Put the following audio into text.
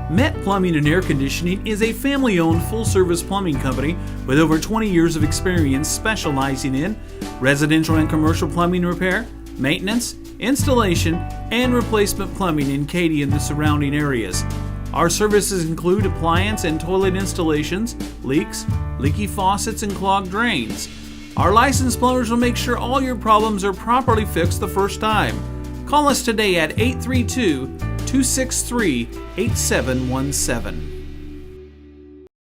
Met Plumbing and Air Conditioning is a family-owned full-service plumbing company with over 20 years of experience specializing in residential and commercial plumbing repair, maintenance, installation, and replacement plumbing in Katy and the surrounding areas. Our services include appliance and toilet installations, leaks, leaky faucets, and clogged drains. Our licensed plumbers will make sure all your problems are properly fixed the first time. Call us today at 832-263-8717.